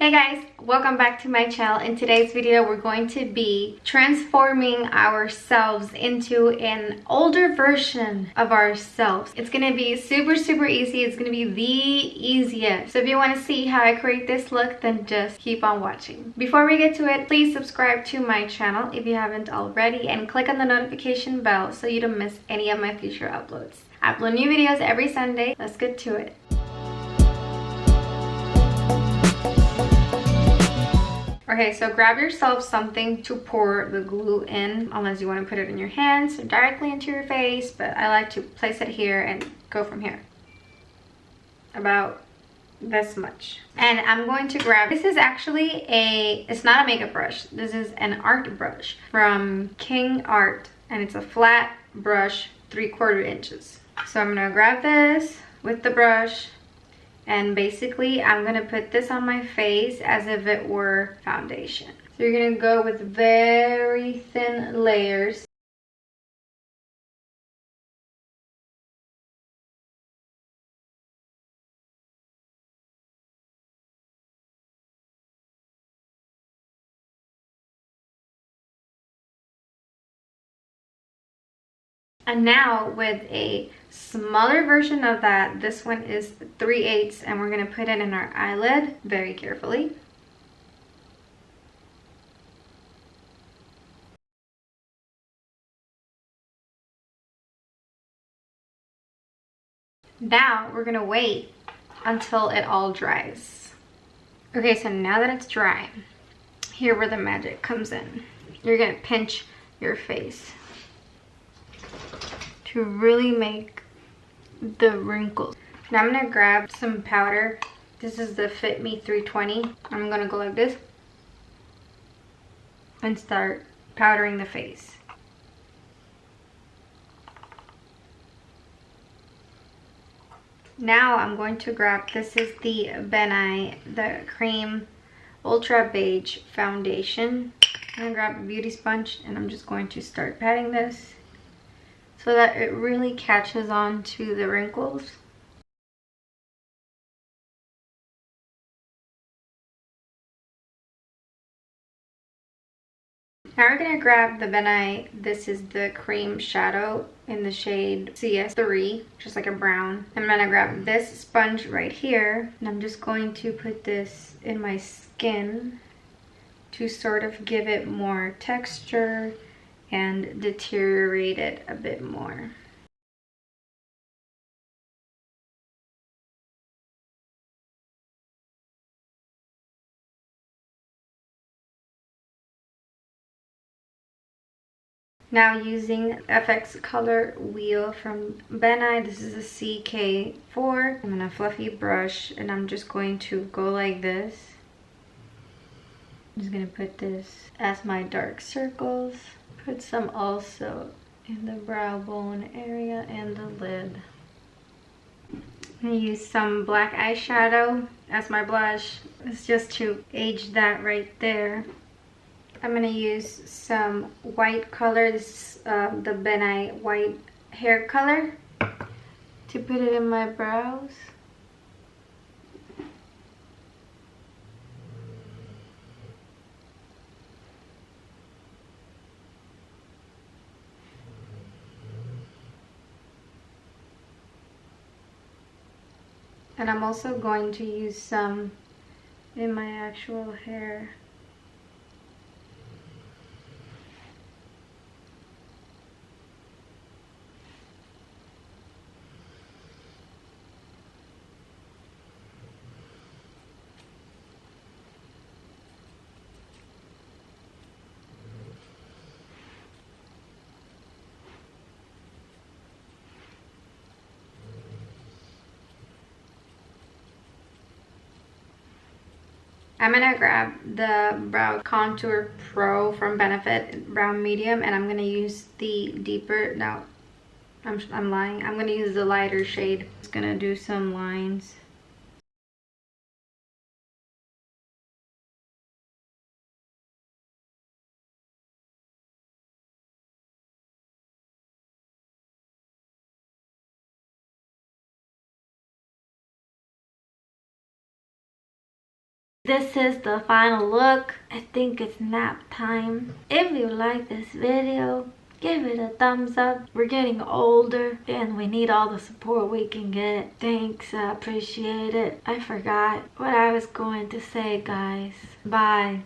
Hey guys, welcome back to my channel. In today's video we're going to be transforming ourselves into an older version of ourselves. It's gonna be super easy. It's gonna be the easiest. So if you want to see how I create this look, then just keep on watching. Before we get to it, please subscribe to my channel if you haven't already and click on the notification bell so you don't miss any of my future uploads. I upload new videos every Sunday. Let's get to it. Okay, so grab yourself something to pour the glue in, unless you want to put it in your hands or directly into your face, but I like to place it here and go from here. About this much. And I'm going to grab, this is actually it's not a makeup brush, this is an art brush from King Art, and it's a flat brush, 3/4 inches. So I'm gonna grab this with the brush, and basically I'm gonna put this on my face as if it were foundation. So you're gonna go with very thin layers. And now with a smaller version of that, this one is 3/8, and we're gonna put it in our eyelid very carefully. Now we're gonna wait until it all dries. Okay, so now that it's dry, here where the magic comes in. You're gonna pinch your face to really make the wrinkles. Now I'm gonna grab some powder. This is the Fit Me 320. I'm gonna go like this and start powdering the face. Now I'm going to grab, this is the the Cream Ultra Beige Foundation. I'm gonna grab a beauty sponge and I'm just going to start patting this so that it really catches on to the wrinkles. Now we're gonna grab the this is the cream shadow in the shade CS3, just like a brown. I'm gonna grab this sponge right here, and I'm just going to put this in my skin to sort of give it more texture and deteriorate it a bit more. Now using FX color wheel from Benai, this is a CK4. I'm gonna fluffy brush and I'm just going to go like this. I'm just gonna put this as my dark circles. Put some also in the brow bone area and the lid. I'm gonna use some black eyeshadow as my blush. It's just to age that right there. I'm gonna use some white color. This is the Benai white hair color to put it in my brows. And I'm also going to use some in my actual hair. I'm gonna grab the Brow Contour Pro from Benefit Brown Medium, and I'm gonna use the deeper, no, I'm lying. I'm gonna use the lighter shade. Just gonna do some lines. This is the final look. I think it's nap time. If you like this video, give it a thumbs up. We're getting older and we need all the support we can get. Thanks, I appreciate it. I forgot what I was going to say, guys. Bye.